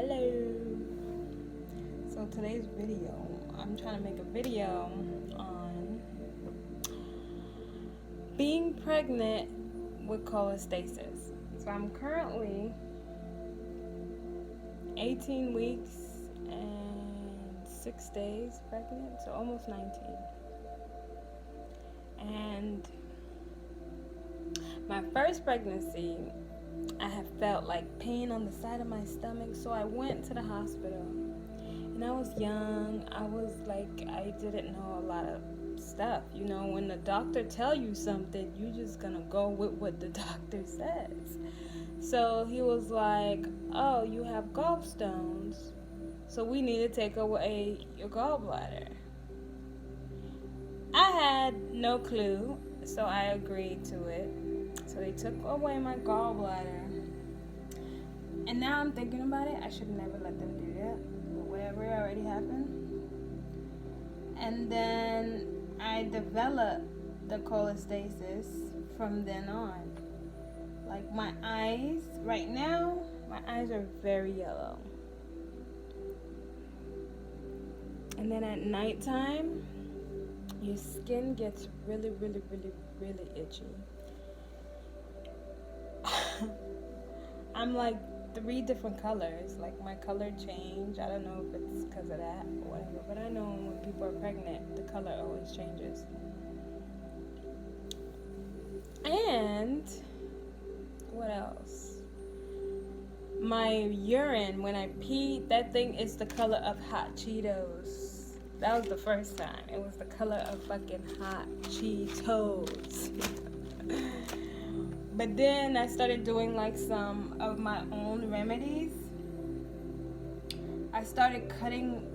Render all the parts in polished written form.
Hello. So today's video, I'm trying to make a video on being pregnant with cholestasis. So I'm currently 18 weeks and 6 days pregnant, so almost 19. And my first pregnancy, I have felt like pain on the side of my stomach, so I went to the hospital. And I was young. I didn't know a lot of stuff. You know, when the doctor tell you something, you just gonna go with what the doctor says. So he was like, "Oh, you have gallstones, so we need to take away your gallbladder." I had no clue, so I agreed to it. So they took away my gallbladder. And now I'm thinking about it, I should never let them do that. But whatever already happened. And then I developed the cholestasis from then on. Like my eyes, right now, my eyes are very yellow. And then at nighttime, your skin gets really, really, really, really itchy. I'm like 3 different colors. Like my color change. I don't know if it's because of that or whatever, but I know when people are pregnant, the color always changes. And what else? My urine, when I pee, that thing is the color of hot Cheetos. That was the first time. It was the color of fucking hot Cheetos. But then I started doing like some of my own remedies. I started cutting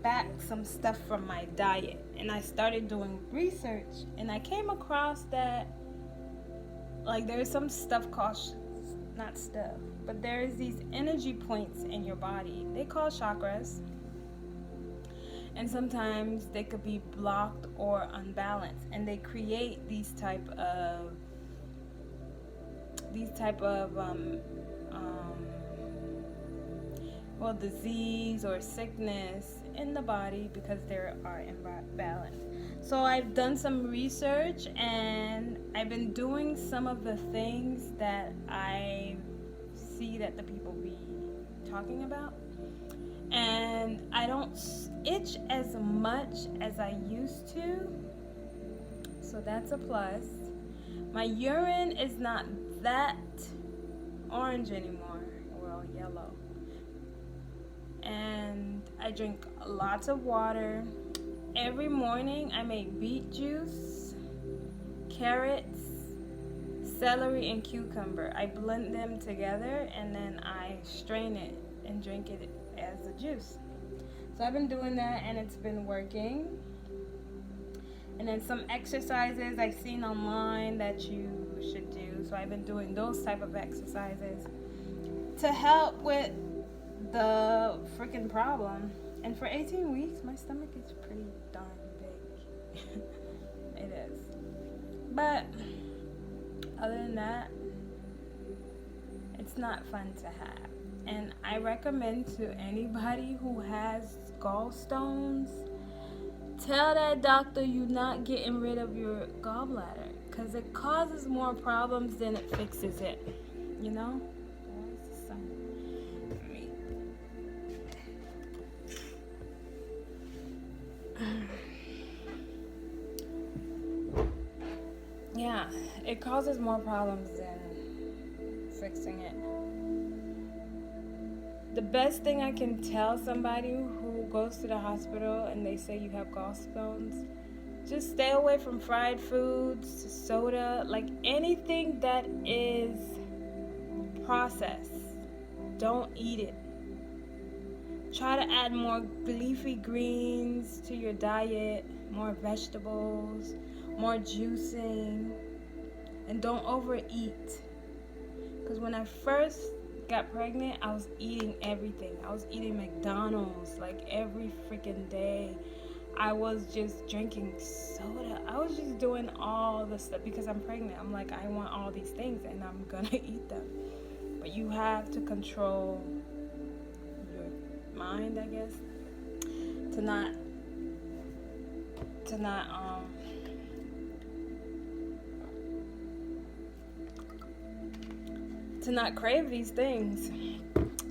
back some stuff from my diet, and I started doing research, and I came across that like there's some stuff called but there's these energy points in your body. They call chakras, and sometimes they could be blocked or unbalanced, and they create these type of disease or sickness in the body because they are imbalanced. So I've done some research, and I've been doing some of the things that I see that the people be talking about, and I don't itch as much as I used to, so that's a plus. My urine is not that orange anymore, well, yellow. And I drink lots of water. Every morning I make beet juice, carrots, celery, and cucumber. I blend them together, and then I strain it and drink it as a juice. So I've been doing that, and it's been working. And then some exercises I've seen online that you should do. So I've been doing those type of exercises to help with the freaking problem. And for 18 weeks, my stomach is pretty darn big. It is. But other than that, it's not fun to have. And I recommend to anybody who has gallstones, tell that doctor you're not getting rid of your gallbladder, because it causes more problems than it fixes it, you know? Where's the sun? Yeah, it causes more problems than fixing it. The best thing I can tell somebody who goes to the hospital and they say you have gallstones, just stay away from fried foods, soda, like anything that is processed. Don't eat it. Try to add more leafy greens to your diet, more vegetables, more juicing, and don't overeat. Because when I first got pregnant, I was eating everything. I was eating McDonald's like every freaking day. I was just drinking soda. I was just doing all the stuff because I'm pregnant. I'm like, I want all these things and I'm gonna eat them. But you have to control mind, I guess, to not crave these things.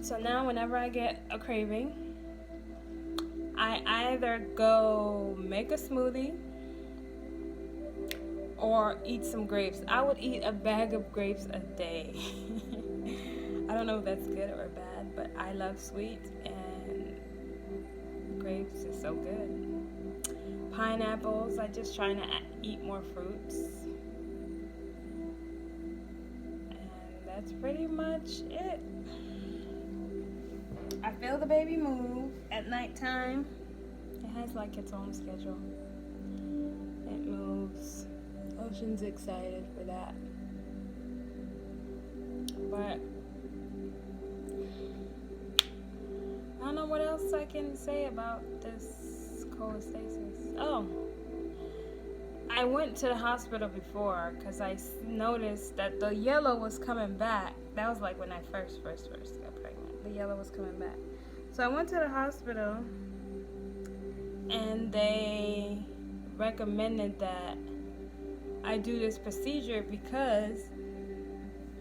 So now whenever I get a craving, I either go make a smoothie or eat some grapes. I would eat a bag of grapes a day. I don't know if that's good or bad, but I love sweets, and grapes is so good. Pineapples, I just trying to eat more fruits. And that's pretty much it. I feel the baby move at nighttime. It has like its own schedule. It moves. Ocean's excited for that. But I don't know what else I can say about this cholestasis. Oh, I went to the hospital before because I noticed that the yellow was coming back. That was like when I first got pregnant. The yellow was coming back. So I went to the hospital and they recommended that I do this procedure because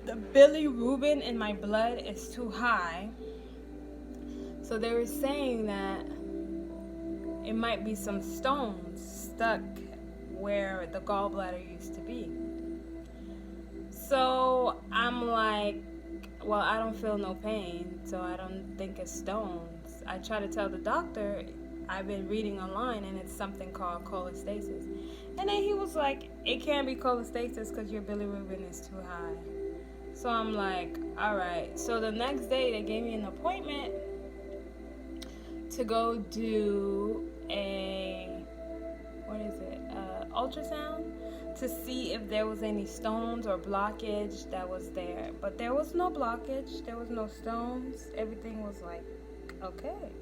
the bilirubin in my blood is too high. So they were saying that it might be some stones stuck where the gallbladder used to be. So I'm like, well, I don't feel no pain, so I don't think it's stones. I try to tell the doctor, I've been reading online, and it's something called cholestasis. And then he was like, it can't be cholestasis because your bilirubin is too high. So I'm like, all right. So the next day, they gave me an appointment to go do a, ultrasound to see if there was any stones or blockage that was there. But there was no blockage. There was no stones. Everything was like, okay.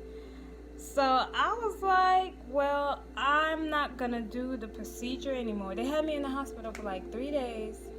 So I was like, well, I'm not going to do the procedure anymore. They had me in the hospital for like 3 days.